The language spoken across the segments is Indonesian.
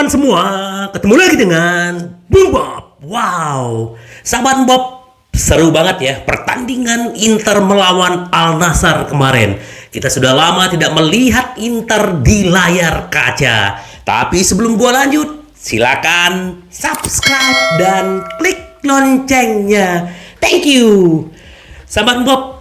teman-teman semua, ketemu lagi dengan Bung Bob. Wow, sahabat Bob, seru banget ya pertandingan Inter melawan Al Nassr kemarin. Kita sudah lama tidak melihat Inter di layar kaca. Tapi sebelum gua lanjut, silakan subscribe dan klik loncengnya. Thank you. Sahabat Bob,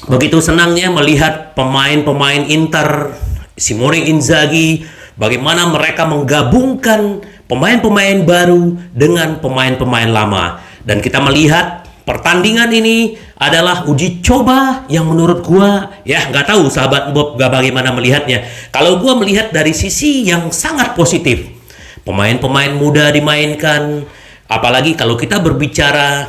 begitu senangnya melihat pemain-pemain Inter, Simone Inzaghi, bagaimana mereka menggabungkan pemain-pemain baru dengan pemain-pemain lama. Dan kita melihat pertandingan ini adalah uji coba yang menurut gua, ya nggak tahu sahabat Bob gak bagaimana melihatnya. Kalau gua melihat dari sisi yang sangat positif, pemain-pemain muda dimainkan, apalagi kalau kita berbicara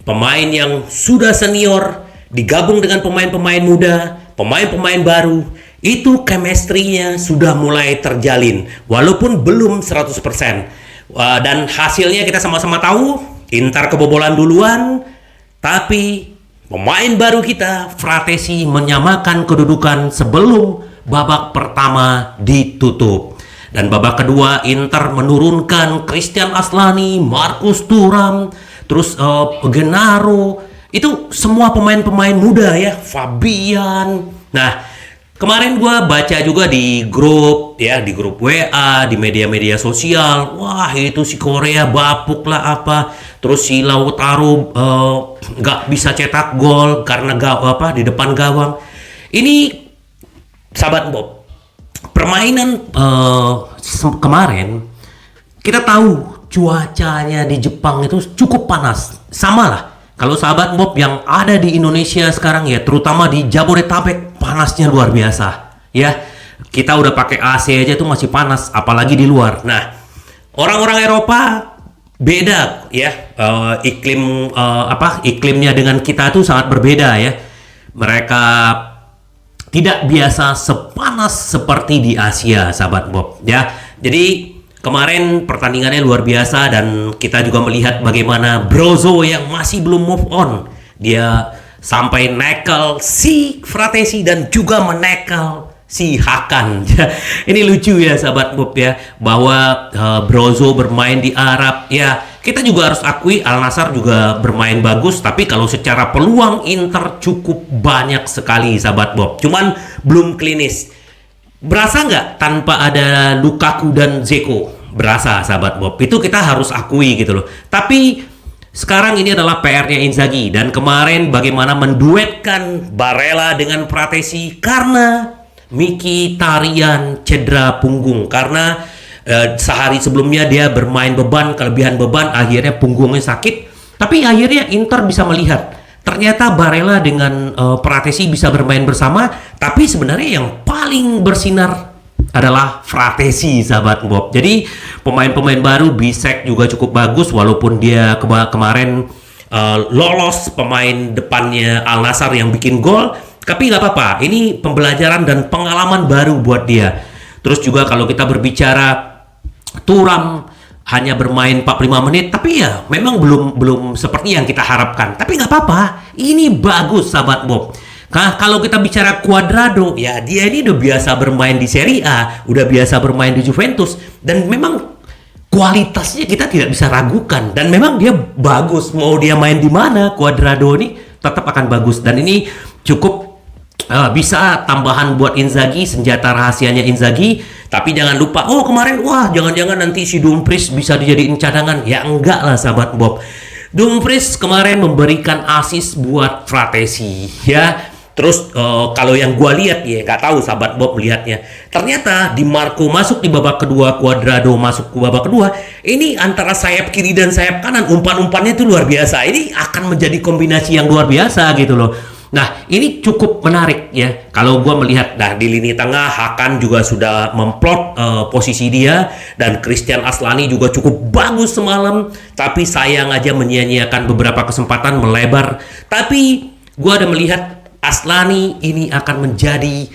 pemain yang sudah senior digabung dengan pemain-pemain muda, pemain-pemain baru, itu chemistry-nya sudah mulai terjalin walaupun belum 100%. Dan hasilnya kita sama-sama tahu, Inter kebobolan duluan, tapi pemain baru kita, Fratesi, menyamakan kedudukan sebelum babak pertama ditutup. Dan babak kedua Inter menurunkan Christian Aslani, Marcus Thuram, terus Gennaro, itu semua pemain-pemain muda ya, Fabian. Nah, kemarin gue baca juga di grup ya, di grup WA, di media-media sosial. Wah, itu si Korea bapuk lah apa. Terus si Lautaro nggak bisa cetak gol karena di depan gawang. Ini sahabat Bob, permainan kemarin kita tahu cuacanya di Jepang itu cukup panas. Sama lah. Kalau sahabat Bob yang ada di Indonesia sekarang ya, terutama di Jabodetabek, panasnya luar biasa. Ya, kita udah pakai AC aja tuh masih panas, apalagi di luar. Nah, orang-orang Eropa beda ya, iklimnya dengan kita tuh sangat berbeda ya. Mereka tidak biasa sepanas seperti di Asia, sahabat Bob. Ya, jadi kemarin pertandingannya luar biasa dan kita juga melihat bagaimana Brozo yang masih belum move on. Dia sampai nekel si Fratesi dan juga menekel si Hakan. Ini lucu ya sahabat Bob ya, bahwa Brozo bermain di Arab. Ya, kita juga harus akui Al Nassr juga bermain bagus, tapi kalau secara peluang Inter cukup banyak sekali sahabat Bob. Cuman belum klinis. Berasa nggak tanpa ada Lukaku dan Dzeko? Berasa sahabat Bob. Itu kita harus akui gitu loh. Tapi sekarang ini adalah PR-nya Inzaghi. Dan kemarin bagaimana menduetkan Barella dengan Fratesi karena Mkhitaryan cedera punggung. Karena sehari sebelumnya dia bermain beban, kelebihan beban, akhirnya punggungnya sakit. Tapi akhirnya Inter bisa melihat ternyata Barella dengan Fratesi bisa bermain bersama, tapi sebenarnya yang paling bersinar adalah Fratesi sahabat Bob. Jadi pemain-pemain baru, Bisek juga cukup bagus walaupun dia kemarin lolos pemain depannya Al Nassr yang bikin gol, tapi nggak apa-apa. Ini pembelajaran dan pengalaman baru buat dia. Terus juga kalau kita berbicara Thuram hanya bermain 45 menit, tapi ya memang belum seperti yang kita harapkan. Tapi nggak apa-apa, ini bagus sahabat Bob. Nah, kalau kita bicara Cuadrado, ya dia ini udah biasa bermain di Serie A, udah biasa bermain di Juventus, dan memang kualitasnya kita tidak bisa ragukan. Dan memang dia bagus, mau dia main di mana, Cuadrado ini tetap akan bagus. Dan ini cukup bisa tambahan buat Inzaghi, senjata rahasianya Inzaghi. Tapi jangan lupa, kemarin jangan-jangan nanti si Dumfries bisa dijadiin cadangan. Ya enggak lah sahabat Bob. Dumfries kemarin memberikan assist buat Fratesi ya. Terus kalau yang gua lihat ya, nggak tahu sahabat Bob melihatnya, ternyata Di Marco masuk di babak kedua, Cuadrado masuk ke babak kedua, ini antara sayap kiri dan sayap kanan, umpan-umpannya itu luar biasa. Ini akan menjadi kombinasi yang luar biasa gitu loh. Nah, ini cukup menarik ya. Kalau gua melihat, nah di lini tengah Hakan juga sudah memplot posisi dia, dan Christian Aslani juga cukup bagus semalam. Tapi sayang aja menyia-nyiakan beberapa kesempatan melebar. Tapi gua ada melihat Aslani ini akan menjadi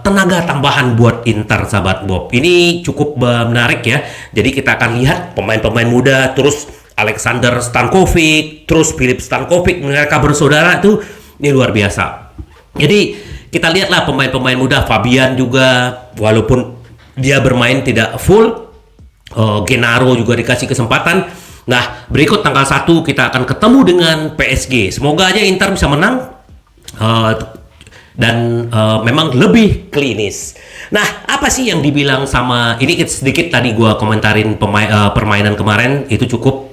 tenaga tambahan buat Inter sahabat Bob. Ini cukup menarik ya. Jadi kita akan lihat pemain-pemain muda, terus Alexander Stankovic, terus Filip Stankovic, mereka bersaudara itu. Ini luar biasa. Jadi kita lihatlah pemain-pemain muda, Fabian juga, walaupun dia bermain tidak full. Gennaro juga dikasih kesempatan. Nah, berikut tanggal 1 kita akan ketemu dengan PSG. Semoga aja Inter bisa menang dan memang lebih klinis. Nah, apa sih yang dibilang sama ini sedikit tadi gua komentarin permainan kemarin itu cukup.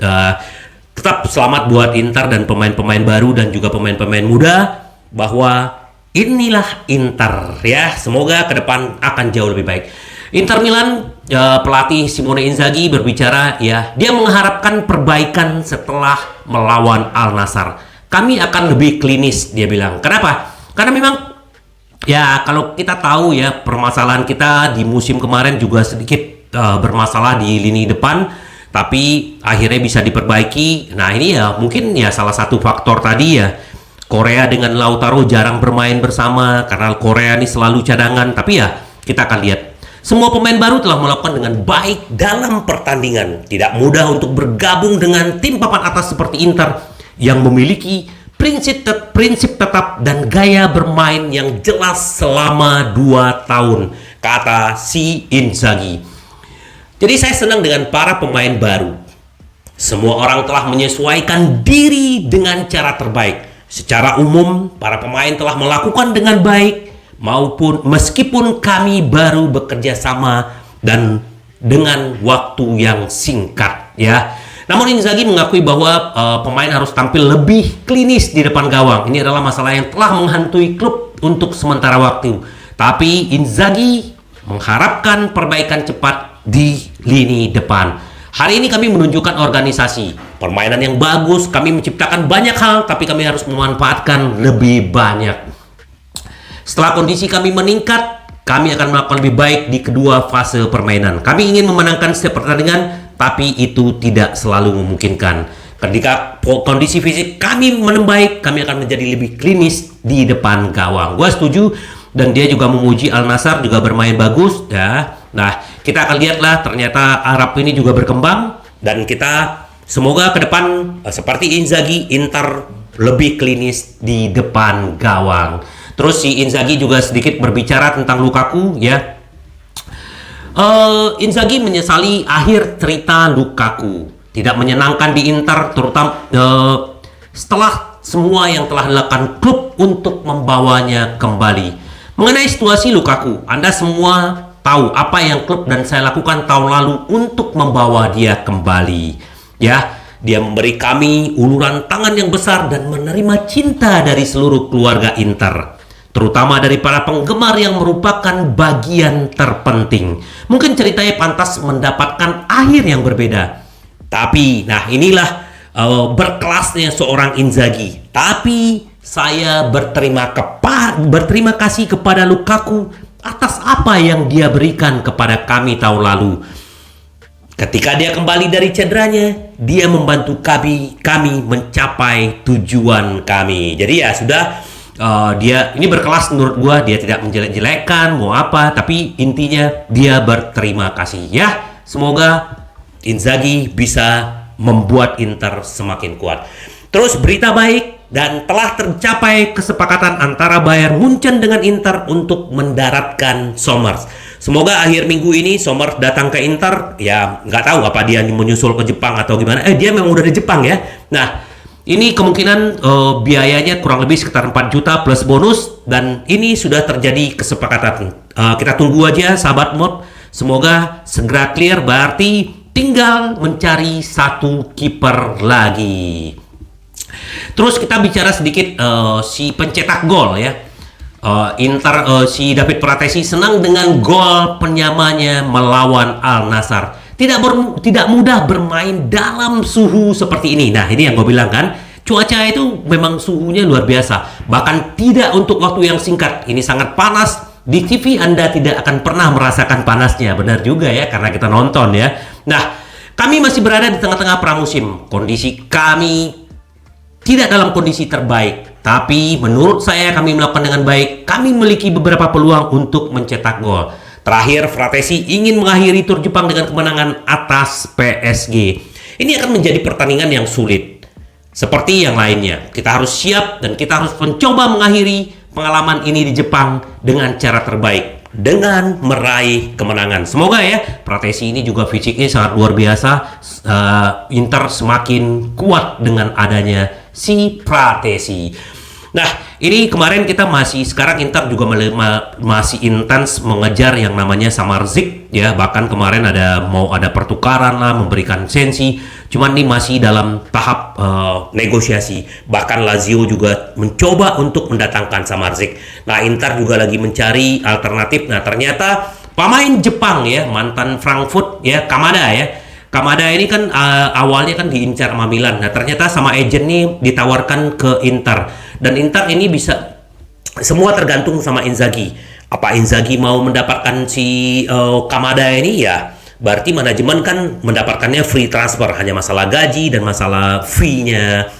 Tetap selamat buat Inter dan pemain-pemain baru dan juga pemain-pemain muda, bahwa inilah Inter ya. Semoga ke depan akan jauh lebih baik. Inter Milan, pelatih Simone Inzaghi berbicara ya, dia mengharapkan perbaikan setelah melawan Al Nassr. Kami akan lebih klinis, dia bilang. Kenapa? Karena memang ya kalau kita tahu ya, permasalahan kita di musim kemarin juga sedikit bermasalah di lini depan, tapi akhirnya bisa diperbaiki. Nah ini ya mungkin ya salah satu faktor tadi ya, Korea dengan Lautaro jarang bermain bersama karena Korea ini selalu cadangan. Tapi ya kita akan lihat. Semua pemain baru telah melakukan dengan baik dalam pertandingan. Tidak mudah untuk bergabung dengan tim papan atas seperti Inter yang memiliki prinsip tetap dan gaya bermain yang jelas selama 2 tahun, kata si Inzaghi. Jadi saya senang dengan para pemain baru. Semua orang telah menyesuaikan diri dengan cara terbaik. Secara umum, para pemain telah melakukan dengan baik, meskipun kami baru bekerja sama dan dengan waktu yang singkat ya. Namun Inzaghi mengakui bahwa pemain harus tampil lebih klinis di depan gawang. Ini adalah masalah yang telah menghantui klub untuk sementara waktu. Tapi Inzaghi mengharapkan perbaikan cepat di lini depan. Hari ini kami menunjukkan organisasi, permainan yang bagus, kami menciptakan banyak hal, tapi kami harus memanfaatkan lebih banyak. Setelah kondisi kami meningkat, kami akan melakukan lebih baik di kedua fase permainan. Kami ingin memenangkan setiap pertandingan, tapi itu tidak selalu memungkinkan. Ketika kondisi fisik kami membaik, kami akan menjadi lebih klinis di depan gawang. Gua setuju, dan dia juga memuji Al Nassr juga bermain bagus ya. Nah, kita akan lihatlah ternyata Arab ini juga berkembang, dan kita semoga ke depan seperti Inzaghi, Inter lebih klinis di depan gawang. Terus si Inzaghi juga sedikit berbicara tentang Lukaku ya. Inzaghi menyesali akhir cerita Lukaku. Tidak menyenangkan di Inter, terutama setelah semua yang telah dilakukan klub untuk membawanya kembali. Mengenai situasi Lukaku, Anda semua tahu apa yang klub dan saya lakukan tahun lalu untuk membawa dia kembali. Ya, dia memberi kami uluran tangan yang besar dan menerima cinta dari seluruh keluarga Inter, terutama dari para penggemar yang merupakan bagian terpenting. Mungkin ceritanya pantas mendapatkan akhir yang berbeda. Tapi, nah inilah berkelasnya seorang Inzaghi. Tapi, saya berterima kasih kepada Lukaku atas apa yang dia berikan kepada kami tahun lalu. Ketika dia kembali dari cederanya, dia membantu kami mencapai tujuan kami. Jadi ya sudah, dia ini berkelas menurut gua. Dia tidak menjelek-jelekan mau apa, tapi intinya dia berterima kasih ya. Semoga Inzaghi bisa membuat Inter semakin kuat. Terus berita baik, dan telah tercapai kesepakatan antara Bayern Munchen dengan Inter untuk mendaratkan Sommers. Semoga akhir minggu ini Sommers datang ke Inter. Ya nggak tahu apa dia menyusul ke Jepang atau gimana. Dia memang udah di Jepang ya. Nah, ini kemungkinan biayanya kurang lebih sekitar 4 juta plus bonus, dan ini sudah terjadi kesepakatan. Kita tunggu aja sahabat mod. Semoga segera clear, berarti tinggal mencari satu kiper lagi. Terus kita bicara sedikit si pencetak gol ya. Inter si David Pratesi senang dengan gol penyamanya melawan Al Nassr. Tidak mudah bermain dalam suhu seperti ini. Nah, ini yang gue bilang kan, cuaca itu memang suhunya luar biasa. Bahkan tidak untuk waktu yang singkat. Ini sangat panas. Di TV Anda tidak akan pernah merasakan panasnya. Benar juga ya, karena kita nonton ya. Nah, kami masih berada di tengah-tengah pramusim. Kondisi kami tidak dalam kondisi terbaik, tapi menurut saya kami melakukan dengan baik. Kami memiliki beberapa peluang untuk mencetak gol. Terakhir, Fratesi ingin mengakhiri tur Jepang dengan kemenangan atas PSG. Ini akan menjadi pertandingan yang sulit. Seperti yang lainnya, kita harus siap dan kita harus mencoba mengakhiri pengalaman ini di Jepang dengan cara terbaik. dengan meraih kemenangan. Semoga ya Pratesi ini juga fisiknya sangat luar biasa. Inter semakin kuat dengan adanya si Pratesi. Nah, ini kemarin kita sekarang Inter juga masih intens mengejar yang namanya Samardzic ya. Bahkan kemarin mau ada pertukaran lah, memberikan sensi. Cuman ini masih dalam tahap negosiasi. Bahkan Lazio juga mencoba untuk mendatangkan Samardzic. Nah, Inter juga lagi mencari alternatif. Nah, ternyata pemain Jepang ya, mantan Frankfurt ya, Kamada ya. Kamada ini kan awalnya kan diincar sama Milan. Nah, ternyata sama agent nih ditawarkan ke Inter. Dan Inter ini bisa, semua tergantung sama Inzaghi. Apa Inzaghi mau mendapatkan si Kamada ini ya, berarti manajemen kan mendapatkannya free transfer. Hanya masalah gaji dan masalah fee-nya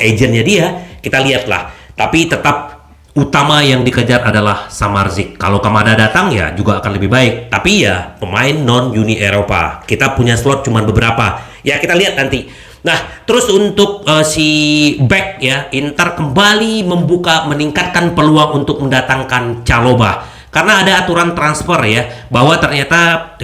agentnya dia. Kita lihatlah. Tapi tetap utama yang dikejar adalah Samardzic. Kalau Kamada datang ya juga akan lebih baik. Tapi ya pemain non Uni Eropa. Kita punya slot cuma beberapa. Ya kita lihat nanti. Nah, terus untuk si back ya, Inter kembali meningkatkan peluang untuk mendatangkan Chalobah. Karena ada aturan transfer ya, bahwa ternyata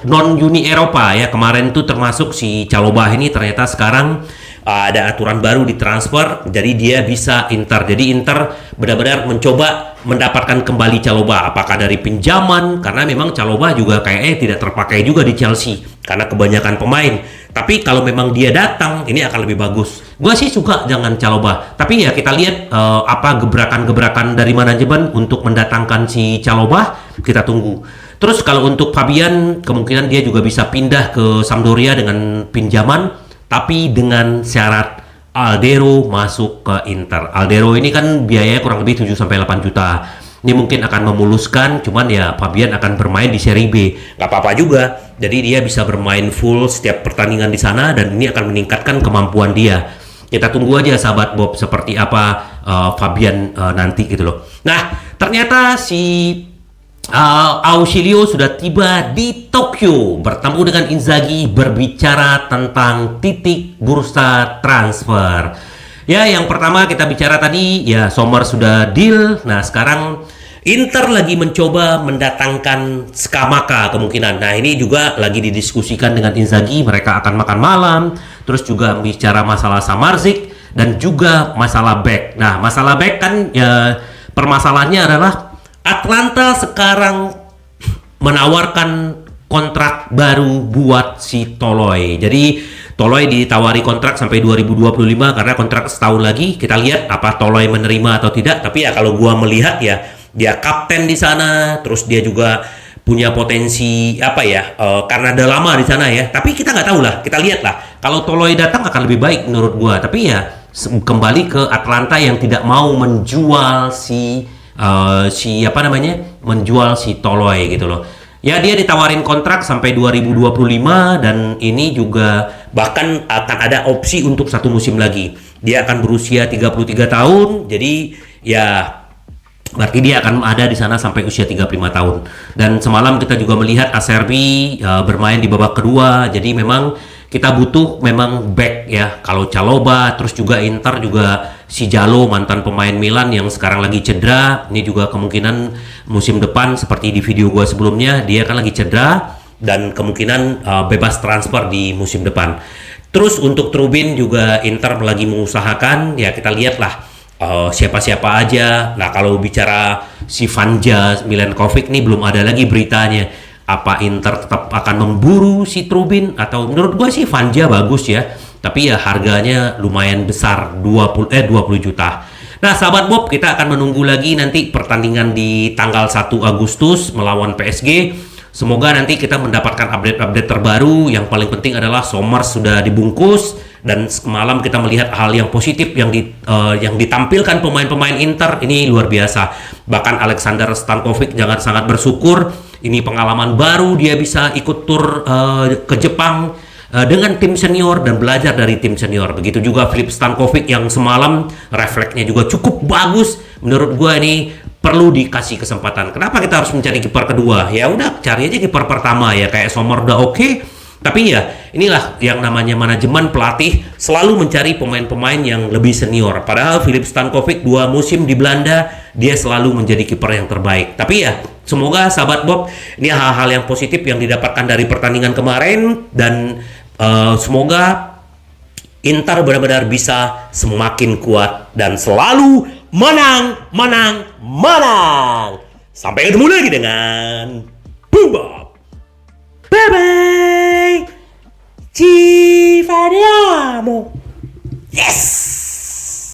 non Uni Eropa ya, kemarin tuh termasuk si Chalobah ini ternyata sekarang ada aturan baru di transfer, jadi dia bisa Inter. Jadi Inter benar-benar mencoba mendapatkan kembali Chalobah, apakah dari pinjaman, karena memang Chalobah juga kayaknya tidak terpakai juga di Chelsea karena kebanyakan pemain. Tapi kalau memang dia datang, ini akan lebih bagus. Gua sih suka dengan Chalobah, tapi ya kita lihat apa gebrakan-gebrakan dari manajemen untuk mendatangkan si Chalobah, kita tunggu. Terus kalau untuk Fabian, kemungkinan dia juga bisa pindah ke Sampdoria dengan pinjaman, tapi dengan syarat Aldero masuk ke Inter. Aldero ini kan biayanya kurang lebih 7-8 juta. Ini mungkin akan memuluskan, cuman ya Fabian akan bermain di Serie B. Gak apa-apa juga. Jadi dia bisa bermain full setiap pertandingan di sana dan ini akan meningkatkan kemampuan dia. Kita tunggu aja sahabat Bob seperti apa Fabian nanti gitu loh. Nah, ternyata si Ausilio sudah tiba di Tokyo bertemu dengan Inzaghi berbicara tentang titik bursa transfer. Ya, yang pertama kita bicara tadi ya Sommer sudah deal. Nah, sekarang Inter lagi mencoba mendatangkan Scamacca kemungkinan. Nah, ini juga lagi didiskusikan dengan Inzaghi, mereka akan makan malam, terus juga bicara masalah Samardzic dan juga masalah back. Nah, masalah back kan ya permasalahannya adalah Atlanta sekarang menawarkan kontrak baru buat si Toloi. Jadi Toloi ditawari kontrak sampai 2025 karena kontrak setahun lagi. Kita lihat apa Toloi menerima atau tidak. Tapi ya kalau gua melihat ya dia kapten di sana, terus dia juga punya potensi apa ya karena udah lama di sana ya. Tapi kita nggak tahu lah. Kita lihat lah. Kalau Toloi datang akan lebih baik menurut gua. Tapi ya kembali ke Atlanta yang tidak mau menjual menjual si Toloi gitu loh. Ya dia ditawarin kontrak sampai 2025 dan ini juga bahkan akan ada opsi untuk satu musim lagi. Dia akan berusia 33 tahun. Jadi ya berarti dia akan ada di sana sampai usia 35 tahun. Dan semalam kita juga melihat Acerbi bermain di babak kedua. Jadi memang kita butuh memang back ya. Kalau Chalobah, terus juga Inter juga si Jalo mantan pemain Milan yang sekarang lagi cedera. Ini juga kemungkinan musim depan seperti di video gua sebelumnya dia kan lagi cedera dan kemungkinan bebas transfer di musim depan. Terus untuk Trubin juga Inter lagi mengusahakan ya kita lihatlah siapa-siapa aja. Nah kalau bicara si Vanja Milenkovic nih belum ada lagi beritanya. Apa Inter tetap akan memburu si Trubin atau menurut gua sih Vanja bagus ya. Tapi ya harganya lumayan besar 20 juta. Nah sahabat Bob, kita akan menunggu lagi nanti pertandingan di tanggal 1 Agustus melawan PSG. Semoga nanti kita mendapatkan update-update terbaru. Yang paling penting adalah Sommer sudah dibungkus dan semalam kita melihat hal yang positif yang ditampilkan pemain-pemain Inter ini luar biasa. Bahkan Alexander Stankovic sangat bersyukur. Ini pengalaman baru, dia bisa ikut tur ke Jepang dengan tim senior dan belajar dari tim senior. Begitu juga Filip Stankovic yang semalam refleksnya juga cukup bagus. Menurut gua ini perlu dikasih kesempatan. Kenapa kita harus mencari kiper kedua? Ya udah cari aja kiper pertama ya, kayak Sommer udah oke. Tapi ya, inilah yang namanya manajemen, pelatih selalu mencari pemain-pemain yang lebih senior. Padahal Filip Stankovic 2 musim di Belanda, dia selalu menjadi kiper yang terbaik. Tapi ya, semoga sahabat Bob, ini hal-hal yang positif yang didapatkan dari pertandingan kemarin. Dan semoga Inter benar-benar bisa semakin kuat dan selalu menang, menang, menang. Sampai ketemu lagi dengan Bob. Bye bye. Ci vediamo. Yes.